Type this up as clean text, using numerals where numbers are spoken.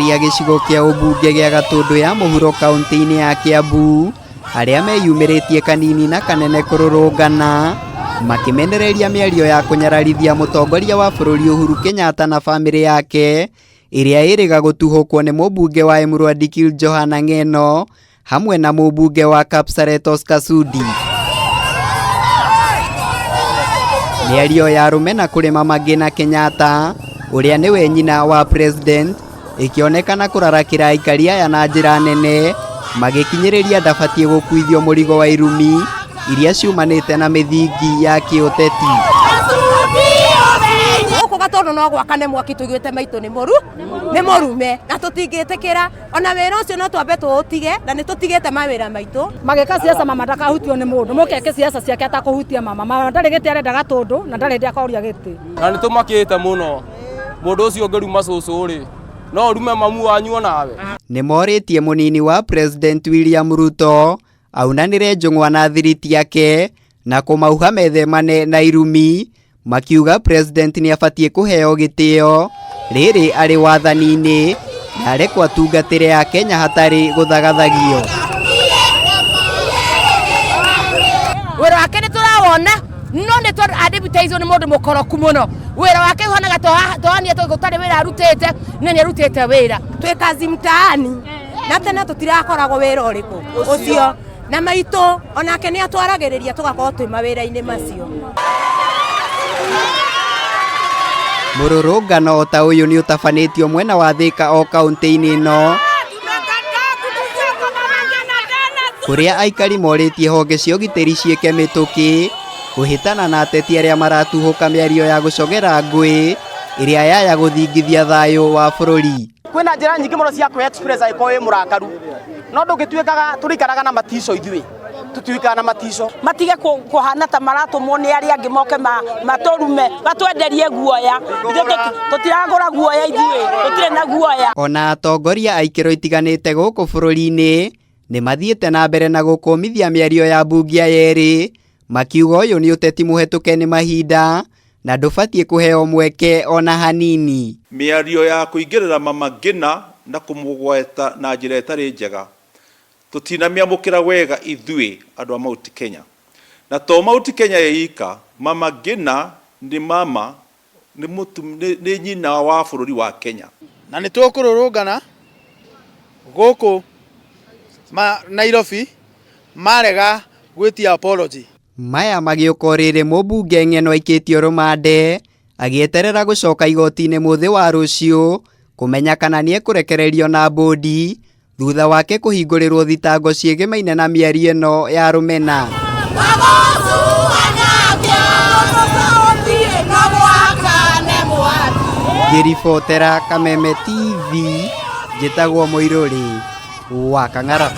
aikari a gĩcigo kĩa ũmbunge gĩa Gatũndũ ya mũhuro kaunti-inĩ ya Kiambu arĩa meyumĩrĩtie kanini na kanene kũrũrũngana makimenereria mĩario ya kũnyararithia mũtongoria wa bũrũri Uhuru Kenyatta na bamĩrĩ yake ĩrĩa ĩrĩga gũtuhũkwo nĩ mũmbunge wa Emuru Dikil Johana Ng'eno hamwe na mũmbunge wa Kapsaret Oscar Sudi. Mĩario ya rũmena kũrĩ Mama Ngina Kenyatta ũrĩa nĩwe nyina wa president ĩkĩonekana kũrarakĩra aikari aya na njĩra nene magĩkinyĩrĩria ndabatie gũkuithio mũrigo wa irumi iria ciumanĩte na mĩthingi ya kĩũteti. Gatũndũ no gwakane mwaki tũigwĩte maitũ nĩ mũrume na tũtingĩtĩkĩra ona wĩra ũcio no twambe tũũtige na nĩ tũtigĩte mawĩra maitũ magĩka siasa mama ndakahutio nĩ mũndũ mũkeke siasa ciake atakũhutia mama ndarĩ gĩtĩ arenda Gatũndũ na ndarĩ ndakoria gĩtĩ na nĩ tũmakĩte mũno mũndũ ũcio ngĩruma cũcũ rĩ no rume mamu wanyu onawe. Nĩ morĩtie mũnini wa President William Ruto aunanĩre njũng'wa na thiriti yake na kũmauha methemane na irumi makiuga president nĩ abatie kũheo gĩtĩo rĩrĩ arĩ wathani-inĩ na arekwo atungatĩre ya Kenya hatarĩ gũthagathagio. Wĩra wake nĩ tũrawona no nĩ tondũ adibitaizo nĩ mũndũ mũkoroku mũno wĩra wake ũhonaga tohania gũtarĩ wĩra arutĩte na nĩ arutĩte wĩra twĩ kazi mtaani na tene tũtirakoragwo wĩra ũrĩkũ ũcio na maitũ onake nĩ atwaragĩrĩria tũgakorwo twĩ mawĩra-inĩ macio. Mũrũrũngano o ta ũyũ nĩ ũtabanĩtio mwena wa Thika o kaunti-inĩ ĩno kũrĩa aikari morĩtie honge cia ũgitĩri ciĩke mĩtũkĩ kũhĩtana na ateti arĩa maratuhũka mĩario ya gũcogera ngũĩ ĩrĩa yaya gũthingithia thayũ wa bũrũri. Kwĩna njĩra nyingĩ mũno cia kwĩ express angĩkorwo wĩ mũrakaru no ndũngĩtuĩkaga tũrĩikaraga na matico ithuĩ tũtuĩkaga na matico matige kũhana ta maratũmwo nĩ arĩa angĩ moke matũrume batwenderie guoya tũtiragũra guoya ithuĩ tũtirĩ na guoya. Ona atongoria a ikĩro itiganĩte gũkũ bũrũri-inĩ nĩ mathiĩte na mbere na gũkũmithia mĩario ya mbunge yerĩ makiuga ũyũ nĩ ũteti mũhetũke nĩ mahinda na ndũbatie kũheo mweke ona hanini. Mĩario ya kũingĩrĩra Mama Ngina na kũmũgweta na njĩra ĩtarĩ njega tũtinamĩamũkĩra wega ithuĩ andũ a Mount Kenya na to Mount Kenya yeika Mama Ngina nĩ mama nĩ nyina wa bũrũri wa Kenya na nĩ tũkũrũrũngana gũkũ Nairobi marega gwĩtia apology. Maya magĩũka rĩrĩ mũmbunge Ng'eno aikĩtio rũmande agĩeterera gũcoka igoti-inĩ mũthĩ wa rũciũ kũmenya kana nĩ ekũrekererio na bodi thutha wake kũhingũrĩrwo thitango ciĩgĩmaine na mĩario ĩno ya rũmena. Ngĩribotera Kameme TV njĩtagwo Mũirũrĩ wa Kang'ara.